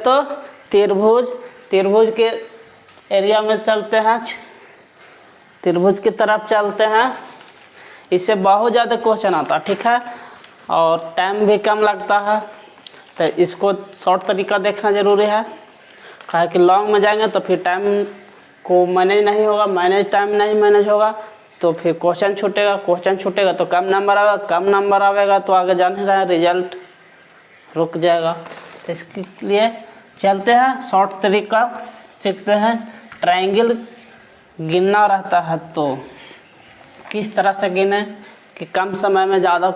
तो त्रिभुज, त्रिभुज के एरिया में चलते हैं, त्रिभुज की तरफ चलते हैं। इससे बहुत ज़्यादा क्वेश्चन आता है, ठीक है, और टाइम भी कम लगता है। तो इसको शॉर्ट तरीका देखना ज़रूरी है, कहा कि लॉन्ग में जाएंगे तो फिर टाइम को मैनेज नहीं होगा, टाइम नहीं मैनेज होगा तो फिर क्वेश्चन छूटेगा, क्वेश्चन छूटेगा तो कम नंबर आएगा, कम नंबर आएगा तो आगे जाने रहा रिजल्ट रुक जाएगा। तो इसके लिए चलते हैं, शॉर्ट तरीका सीखते हैं। ट्रायंगल गिनना रहता है तो किस तरह से गिने कि कम समय में ज़्यादा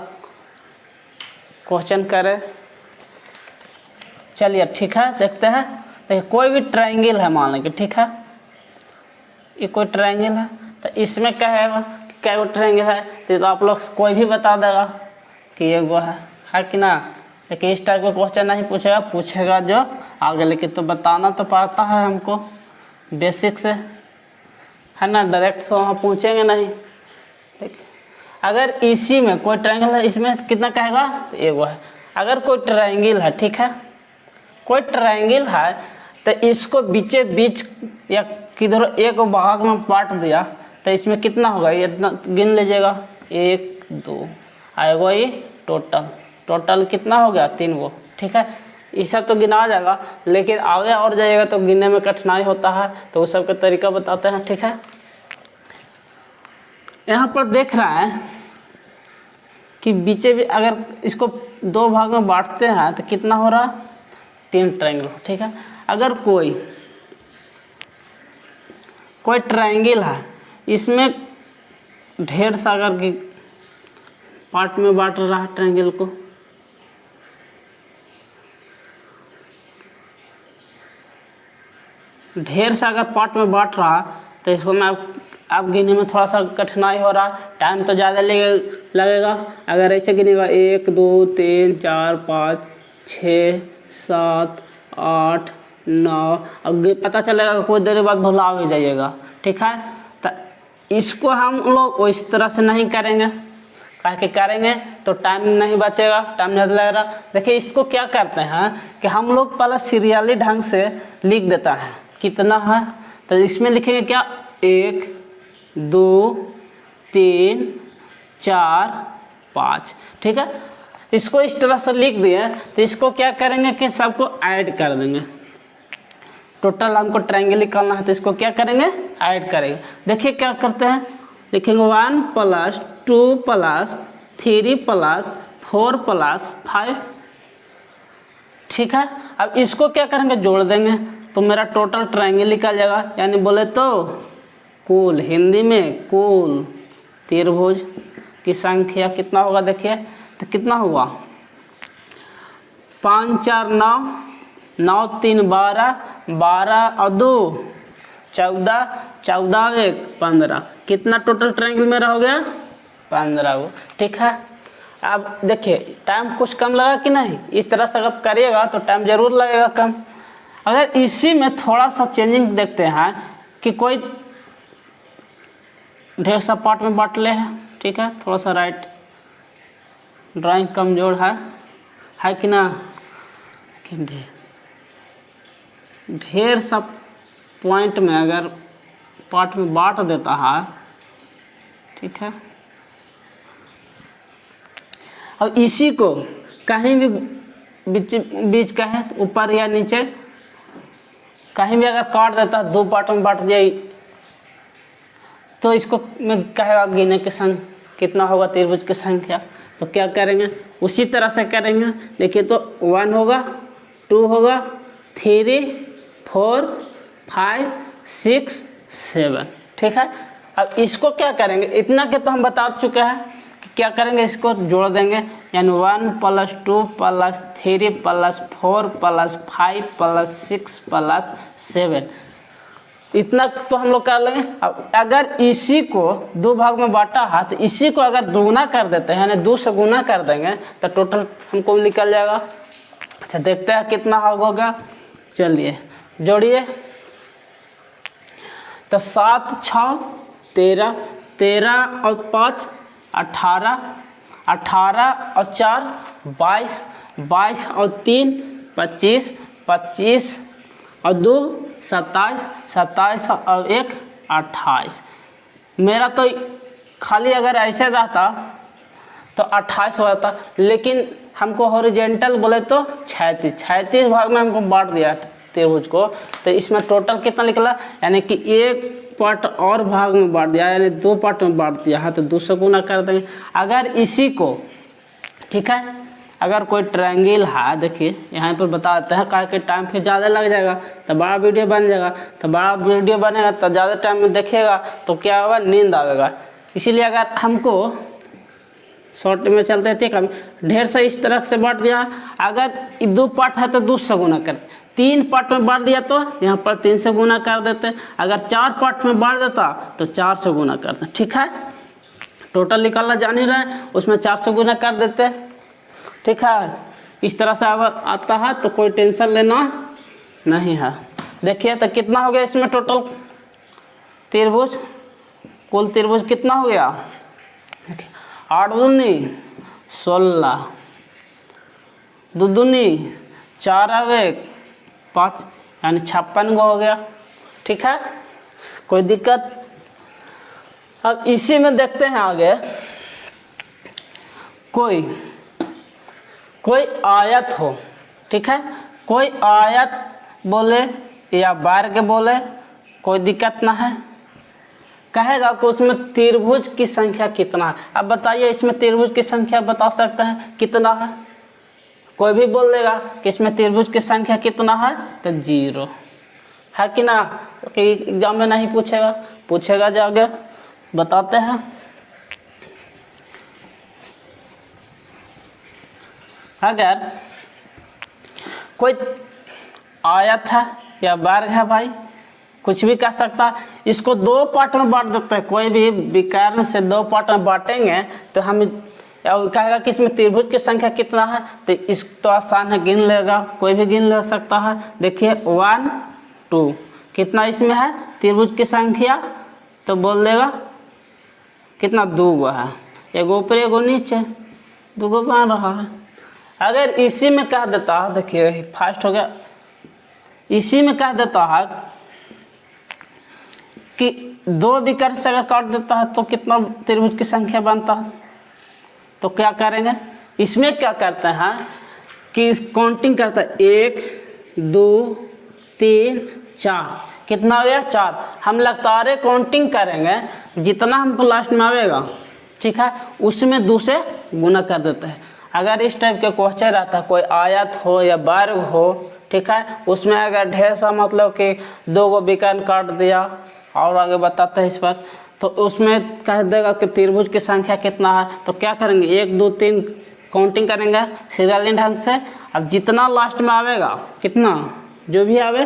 क्वेश्चन करें। चलिए ठीक है, देखते हैं। देखिए कोई भी ट्रायंगल है, मान लेंगे, ठीक है, ये कोई ट्रायंगल है, तो इसमें कहेगा कि क्या वो ट्रायंगल है, तो आप लोग कोई भी बता देगा कि ये वो है कि ना। लेकिन इस टाइप का क्वेश्चन नहीं पूछेगा, पूछेगा जो आगे, लेकिन तो बताना तो पड़ता है हमको बेसिक से, है ना, डायरेक्ट तो वहाँ पूछेंगे नहीं। ठीक, अगर इसी में कोई ट्रायंगल है, इसमें कितना कहेगा, तो ये वो है। अगर कोई ट्रायंगल है, ठीक है, कोई ट्रायंगल है तो इसको बीचे बीच या किधर एक भाग में बांट दिया तो इसमें कितना होगा, ये इतना गिन लीजिएगा, 1 2 आएगा, ये टोटल कितना हो गया, 3 वो, ठीक है। ये सब तो गिना जाएगा, लेकिन आगे और जाइएगा तो गिनने में कठिनाई होता है, तो उस सब का तरीका बताते हैं, ठीक है। यहाँ पर देख रहा है कि बीचे भी अगर इसको 2 भाग में बांटते हैं तो कितना हो रहा, 3 ट्रायंगल, ठीक है। अगर कोई ट्रायंगल है, इसमें ढेर सा अगर की पार्ट में बांट रहा है ट्रायंगल को, ढेर सा अगर पार्ट में बांट रहा तो इसको मैं अब गिनने में थोड़ा सा कठिनाई हो रहा, टाइम तो ज़्यादा लगेगा। अगर ऐसे गिनेगा 1 2 3 4 5 6 7 8 9, अब पता चलेगा कोई देर बाद भुला भी जाइएगा, ठीक है। तो इसको हम लोग इस तरह से नहीं करेंगे, कह के करेंगे तो टाइम नहीं बचेगा, टाइम ज़्यादा लगेगा। देखिए इसको क्या करते हैं कि हम लोग पहले सीरियली ढंग से लिख देता है कितना है, तो इसमें लिखेंगे क्या, 1 2 3 4 5, ठीक है। इसको इस तरह से लिख दिए तो इसको क्या करेंगे कि सबको ऐड कर देंगे। टोटल हमको ट्रायंगल निकालना है तो इसको क्या करेंगे, ऐड करेंगे। देखिए क्या करते हैं, लिखेंगे 1 + 2 + 3 + 4 + 5, ठीक है। अब इसको क्या करेंगे, जोड़ देंगे तो मेरा टोटल ट्रायंगल निकल जाएगा। यानी बोले तो कुल, हिंदी में कुल त्रिभुज की संख्या कितना होगा, देखिए तो कितना हुआ, 5 4 9, 9 3 12, 12 और 2 14, 14 1 15, कितना टोटल ट्रायंगल मेरा हो गया, 15 गो, ठीक है। अब देखिए टाइम कुछ कम लगा कि नहीं, इस तरह से अगर करिएगा तो टाइम जरूर लगेगा कम। अगर इसी में थोड़ा सा चेंजिंग देखते हैं कि कोई ढेर सा पार्ट में बांट ले है, ठीक है, थोड़ा सा राइट ड्राइंग कमजोर है कि ना, ढेर सा पॉइंट में अगर पार्ट में बांट देता है, ठीक है। अब इसी को कहीं भी बीच का है, ऊपर या नीचे कहीं भी अगर काट देता है, 2 पार्ट में बांट दिया, तो इसको मैं कहेगा गिने के संग कितना होगा त्रिभुज की संख्या। तो क्या करेंगे, उसी तरह से करेंगे। देखिए तो 1 होगा, 2 होगा, 3 4 5 6 7, ठीक है। अब इसको क्या करेंगे, इतना के तो हम बता चुके हैं कि क्या करेंगे, इसको जोड़ देंगे। यानी 1 + 2 + 3 + 4 + 5 + 6 + 7, इतना तो हम लोग कर लेंगे। अब अगर इसी को 2 भाग में बांटा है तो इसी को अगर दुगना कर देते हैं, यानी 2 से गुना कर देंगे तो टोटल हमको निकल जाएगा। अच्छा देखते हैं कितना होगा, चलिए जोड़िए। तो 7 6 13, 13 और 5 18, 18 और 4 22, 22 और 3 25, 25 और 2 27, 27 और 1 28। मेरा तो खाली अगर ऐसे रहता तो 28 हो जाता, लेकिन हमको हॉरिजेंटल बोले तो 36 भाग में हमको बांट दिया त्रिभुज को। तो इसमें टोटल कितना निकला, यानी कि एक पार्ट और भाग में बांट दिया, यानी 2 पार्ट में बांट दिया है। तो 2 से गुना कर देंगे। अगर इसी को, ठीक है, अगर कोई ट्रायंगल है, देखिए यहाँ पर बता देते हैं, कहा कि टाइम फिर ज़्यादा लग जाएगा तो बड़ा वीडियो बन जाएगा। तो बड़ा वीडियो बनेगा तो ज़्यादा टाइम में देखिएगा तो क्या होगा, नींद आएगा। इसीलिए अगर हमको शॉर्ट में चलते थे कम ढेर से इस तरह से बांट दिया। अगर 2 पार्ट है तो 2 से गुना कर, 3 पार्ट में बांट दिया तो यहाँ पर 3 से गुना कर देते। अगर 4 पार्ट में बांट देता तो 4 से गुना करते। ठीक है, टोटल निकालना जान ही रहे, उसमें 4 से गुना कर देते। ठीक है, इस तरह से अब आता है तो कोई टेंशन लेना नहीं है। देखिए तो कितना हो गया इसमें टोटल त्रिभुज, कुल त्रिभुज कितना हो गया, 8 दूनी 16, 2 दूनी 4 और 1 5, यानी 56 हो गया। ठीक है, कोई दिक्कत। अब इसी में देखते हैं आगे, कोई आयत हो, ठीक है, कोई आयत बोले या वर्ग बोले, कोई दिक्कत ना है। कहेगा कि उसमें त्रिभुज की संख्या कितना है। अब बताइए इसमें त्रिभुज की संख्या बता सकते हैं कितना है, कोई भी बोल देगा कि इसमें त्रिभुज की संख्या कितना है तो 0 है कि ना। कि एग्जाम में नहीं पूछेगा जाके बताते हैं। अगर कोई आयत है या वर्ग है भाई, कुछ भी कह सकता है, इसको 2 पार्ट में बांट देते हैं। कोई भी विकर्ण से 2 पार्ट में बांटेंगे तो हम कहेगा कि इसमें त्रिभुज की संख्या कितना है, तो इस तो आसान है, गिन लेगा, कोई भी गिन ले सकता है। देखिए 1 2 कितना इसमें है त्रिभुज की संख्या, तो बोल देगा कितना, 2 है, एगो ऊपर एगो नीचे, 2 बन रहा है। अगर इसी में कह देता है, देखिए फास्ट हो गया, इसी में कह देता है कि 2 विकर्ण से अगर काट देता है तो कितना त्रिभुज की संख्या बनता है, तो क्या करेंगे, इसमें क्या करते हैं कि काउंटिंग करता है, 1 2 3 4, कितना हो गया 4। हम लगातार काउंटिंग करेंगे, जितना हमको लास्ट में आएगा, ठीक है, उसमें 2 से गुना कर देते हैं। अगर इस टाइप के क्वेश्चन रहता है, कोई आयत हो या वर्ग हो, ठीक है, उसमें अगर ढेर सा मतलब कि 2 गो विकर्ण काट दिया और आगे बताते हैं इस पर, तो उसमें कह देगा कि त्रिभुज की संख्या कितना है। तो क्या करेंगे, 1 2 3 काउंटिंग करेंगे सीरियली ढंग से। अब जितना लास्ट में आवेगा, कितना जो भी आवे,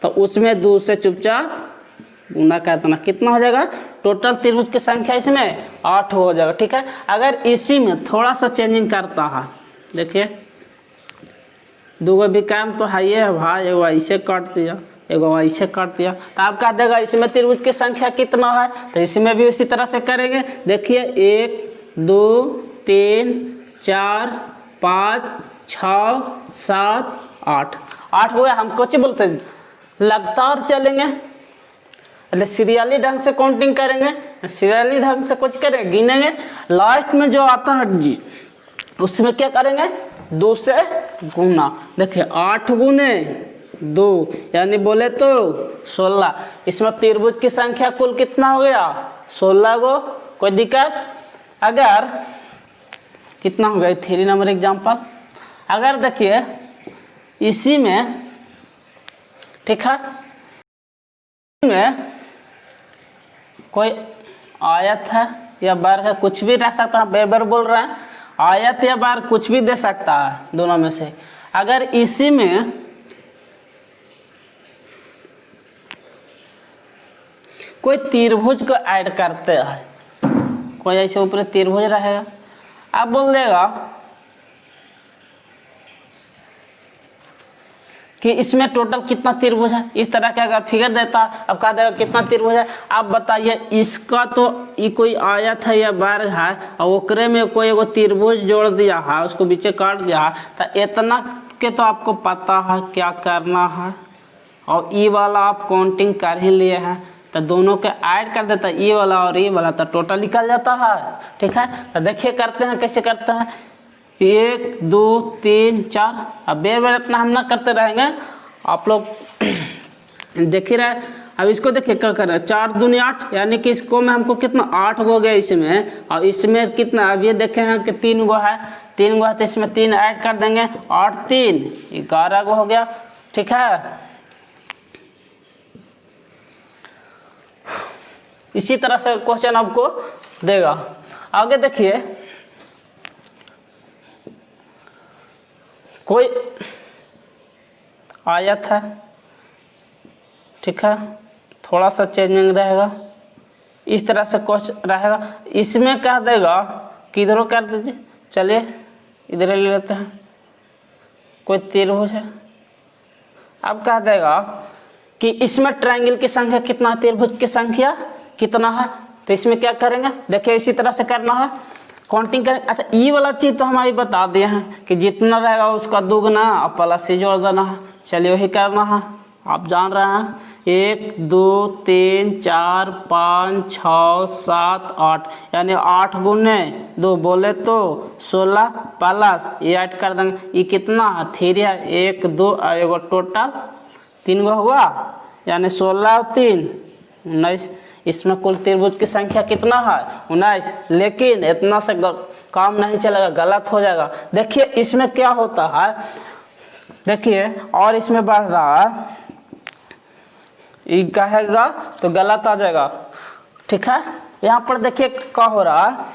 तो उसमें 2 से चुपचाप गुना कर देना, कितना हो जाएगा टोटल त्रिभुज की संख्या इसमें 8 हो जाएगा। ठीक है, अगर इसी में थोड़ा सा चेंजिंग करता है, देखिए 2 गो विकर्ण तो है ये भाई, एगो ऐसे काट दिया, एगो ऐसे काट दिया, तो आप कह देगा इसमें त्रिभुज की संख्या कितना है, तो इसमें भी उसी तरह से करेंगे। देखिए 1 2 3 4 5 6 7 8 हो गया। हम कुछ बोलते हैं लगातार चलेंगे, मतलब सीरियली ढंग से काउंटिंग करेंगे, सीरियली ढंग से कुछ करेंगे, गिनेंगे, लास्ट में जो आता है जी उसमें क्या करेंगे, 2 से गुना। देखिए 8 गुने 2 यानी बोले तो 16। इसमें त्रिभुज की संख्या कुल कितना हो गया, 16 गो। कोई दिक्कत। अगर कितना हो गया 3 नंबर एग्जाम्पल, अगर देखिए इसी में, ठीक है, में कोई आयत है या वर्ग है, कुछ भी रह सकता है, बेबर बोल रहे हैं, आयत या वर्ग कुछ भी दे सकता है दोनों में से। अगर इसी में कोई त्रिभुज को ऐड करते हैं, कोई ऐसे ऊपर त्रिभुज रहेगा, आप बोल देगा कि इसमें टोटल कितना त्रिभुज है। इस तरह का अगर फिगर देता, अब कहा देगा कितना त्रिभुज है। आप बताइए, इसका तो ये कोई आयत है या वर्ग है और ओकरे में कोई एगो त्रिभुज जोड़ दिया है, उसको बीचे काट दिया है, तो इतना के तो आपको पता है क्या करना है, और ई वाला आप काउंटिंग कर ही लिए हैं, तो दोनों के ऐड कर देता है, ई वाला और ई वाला, तो टोटल निकल जाता है। ठीक है, तो देखिए करते हैं कैसे करते हैं। 1 2 3 4। अब बेर बेर इतना हम ना करते रहेंगे, आप लोग देख ही रहे। अब इसको देखिए क्या कर रहे हैं, 4 दूनी 8, यानी कि इसको में हमको कितना 8 गो गया इसमें, और इसमें कितना, अब ये देखे हैं कि 3 गो है, 3 गो है तो इसमें 3 ऐड कर देंगे, 8 3 11 गो हो गया। ठीक है, इसी तरह से क्वेश्चन आपको देगा। आगे देखिए, कोई आयत है, ठीक है, थोड़ा सा चेंजिंग रहेगा, इस तरह से क्वेश्चन रहेगा। इसमें कह देगा कि इधरों कर दीजिए, चलिए इधर ले लेते हैं, कोई त्रिभुज है। अब कह देगा कि इसमें ट्रायंगल की संख्या कितना, त्रिभुज की संख्या कितना है, तो इसमें क्या करेंगे, देखिए इसी तरह से करना है, काउंटिंग करें। अच्छा, ई वाला चीज तो हमारी बता दिए हैं कि जितना रहेगा उसका दुगना और प्लस से जोड़ देना है। चलिए वही करना है, आप जान रहे हैं। 1 2 3 4 5 6 7 8, यानी 8 गुने 2 बोले तो 16 प्लस ये ऐड कर देंगे, ये कितना है 3 है, 1 2 और एगो टोटल 3 गो हुआ, यानी 16 और 3 19। इसमें कुल त्रिभुज की संख्या कितना है 19, लेकिन इतना से काम नहीं चलेगा, गलत हो जाएगा। देखिए इसमें क्या होता है, देखिए और इसमें बढ़ रहा है, ये कहेगा तो गलत आ जाएगा। ठीक है, यहाँ पर देखिए क्या हो रहा है,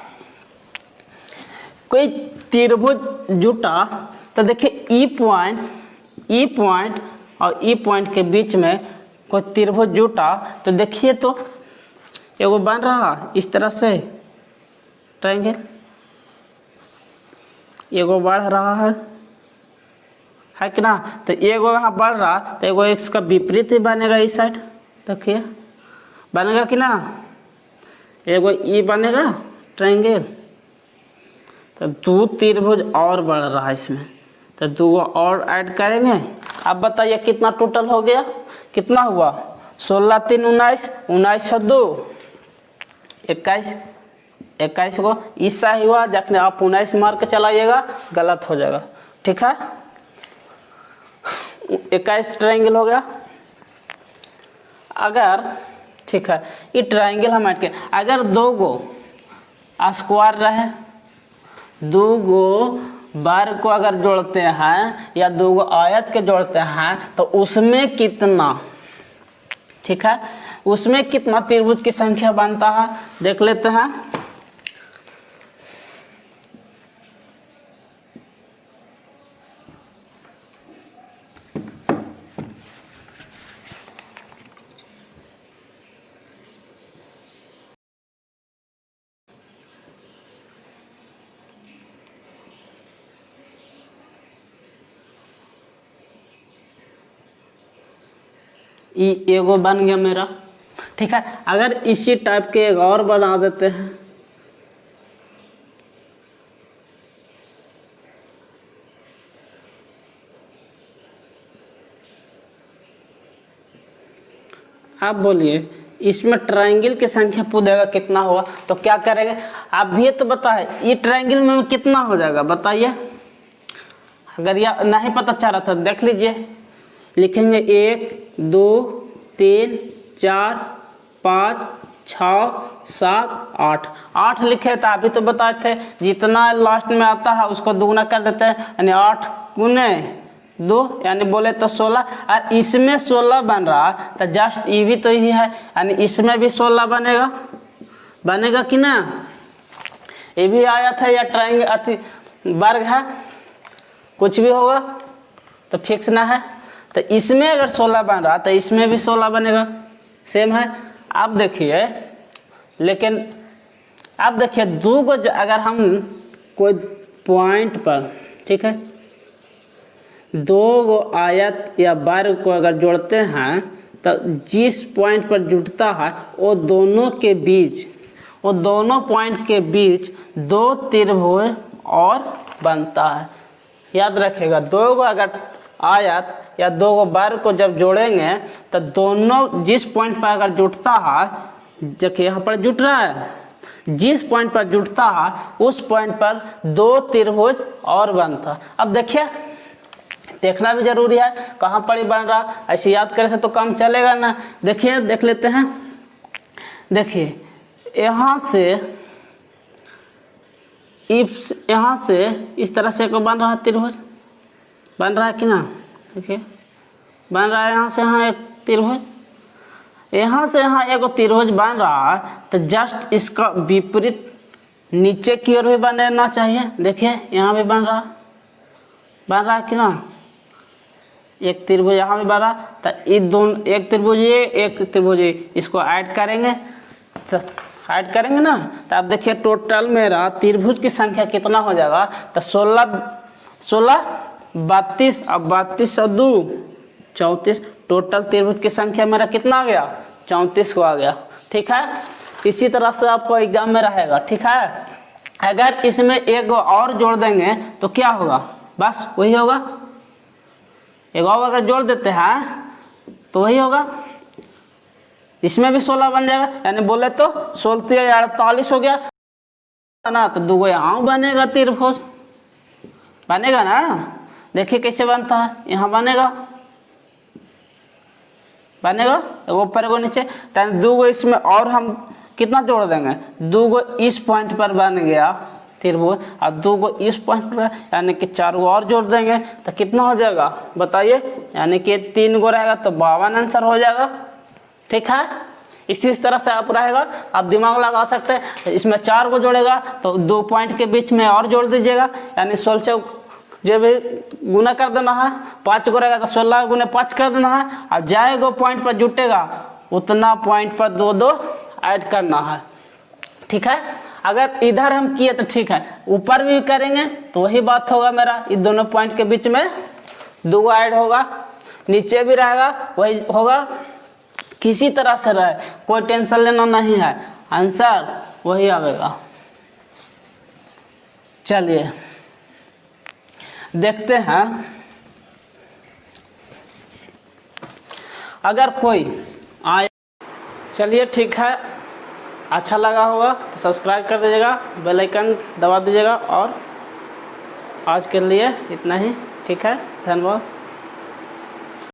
कोई त्रिभुज जुटा, तो देखिए ई पॉइंट और ई पॉइंट के बीच में कोई त्रिभुज जुटा, तो देखिए तो एगो बन रहा इस तरह से ट्रायंगल, एगो बढ़ रहा है कि ना, तो एगो यहाँ बढ़ रहा, तो एगो इसका विपरीत ही बनेगा इस साइड, देखिए बनेगा कि ना, एगो ई बनेगा ट्रायंगल, तो 2 त्रिभुज और बढ़ रहा है इसमें, तो 2 और ऐड करेंगे। अब बताइए कितना टोटल हो गया, कितना हुआ 16 3 19, 19 से 2 21, 21 को ईसा ही हुआ, जखने आप 19 मार के चलाइएगा गलत हो जाएगा। ठीक है, 21 ट्रायंगल हो गया। अगर ठीक है, ये ट्रायंगल हम ऐड करें, अगर 2 गो स्क्वायर रहे, 2 गो वर्ग को अगर जोड़ते हैं या 2 गो आयत के जोड़ते हैं, तो उसमें कितना, ठीक है, उसमें कितना त्रिभुज की संख्या बनता है देख लेते हैं। ये एगो बन गया मेरा। ठीक है, अगर इसी टाइप के एक और बना देते हैं, आप बोलिए इसमें ट्रायंगल की संख्या पूछेगा कितना होगा, तो क्या करेंगे आप भी तो बताए, ये ट्रायंगल में कितना हो जाएगा बताइए। अगर यह नहीं पता चल रहा था देख लीजिए, लिखेंगे 1 2 3 4 5 6 7 8, 8 लिखे तो अभी तो बताए थे, जितना लास्ट में आता है उसको दुगना कर देते हैं, यानी 8 गुने 2, यानी बोले तो 16, और इसमें 16 बन रहा, तो जस्ट ये भी तो यही है, यानी इसमें भी 16 बनेगा कि ना। ये भी आया था या ट्रायंगल अति वर्ग है, कुछ भी होगा तो फिक्स ना है, तो इसमें अगर 16 बन रहा तो इसमें भी 16 बनेगा, सेम है। अब देखिए, लेकिन अब देखिए 2 गो अगर हम कोई पॉइंट पर, ठीक है, 2 गो आयत या वर्ग को अगर जोड़ते हैं, तो जिस पॉइंट पर जुड़ता है वो दोनों पॉइंट के बीच 2 त्रिभुज और बनता है, याद रखिएगा, दो को अगर आयत या दो को वर्ग को जब जोड़ेंगे तो दोनों जिस पॉइंट पर अगर जुटता है, देखिए यहाँ पर जुट रहा है, जिस पॉइंट पर जुटता है उस पॉइंट पर दो त्रिभुज और बनता है। अब देखिए देखना भी जरूरी है कहाँ पर ही बन रहा, ऐसे याद करे से तो काम चलेगा ना। देखिए देख लेते हैं, देखिए यहाँ से यहाँ से इस तरह से को बन रहा है त्रिभुज, बन रहा है कि ना, देखिए बन रहा है यहाँ से यहाँ एक त्रिभुज, यहाँ से यहाँ एक त्रिभुज बन रहा है, तो जस्ट इसका विपरीत नीचे की ओर भी बनना चाहिए। देखिए यहाँ भी बन रहा है कि ना, एक त्रिभुज यहाँ भी बन रहा, तो ये दोनों एक त्रिभुज ये एक त्रिभुज ये, इसको ऐड करेंगे तो ऐड करेंगे ना, तो आप देखिए टोटल मेरा त्रिभुज की संख्या कितना हो जाएगा, तो 16 32, अब 32 और 2 34, टोटल त्रिभुज की संख्या मेरा कितना आ गया, 34 को आ गया। ठीक है, इसी तरह से आपको एग्जाम में रहेगा। ठीक है, अगर इसमें एक और जोड़ देंगे तो क्या होगा, बस वही होगा, एक और अगर जोड़ देते हैं तो वही होगा, इसमें भी 16 बन जाएगा, यानी बोले तो 16 48 हो गया ना, तो दो यहाँ बनेगा त्रिभुज, बनेगा ना। देखिए कैसे बनता है, यहाँ बनेगा एगो ऊपर एगो नीचे, तो दो गो इसमें और हम कितना जोड़ देंगे, दो गो इस पॉइंट पर बन गया त्रिभुज और दो गो इस पॉइंट पर, यानी कि 4 गो और जोड़ देंगे तो कितना हो जाएगा बताइए, यानी कि 3 गो रहेगा तो 52 आंसर हो जाएगा। ठीक है, इसी तरह से आप रहेगा, आप दिमाग लगा सकते हैं। इसमें 4 को जोड़ेगा तो 2 पॉइंट के बीच में और जोड़ दीजिएगा, यानी 16 जो भी गुना कर देना है, 5 को रहेगा तो 16 गुने 5 कर देना है, अब जाएगा पॉइंट पर जुटेगा उतना पॉइंट पर 2 ऐड करना है। ठीक है, अगर इधर हम किए तो ठीक है, ऊपर भी करेंगे तो वही बात होगा मेरा, इन दोनों पॉइंट के बीच में 2 ऐड होगा, नीचे भी रहेगा वही होगा, किसी तरह से रहे कोई टेंशन लेना नहीं है, आंसर वही आएगा। चलिए देखते हैं, अगर कोई आए, चलिए ठीक है, अच्छा लगा होगा तो सब्सक्राइब कर दीजिएगा, बेल आइकन दबा दीजिएगा, और आज के लिए इतना ही। ठीक है, धन्यवाद।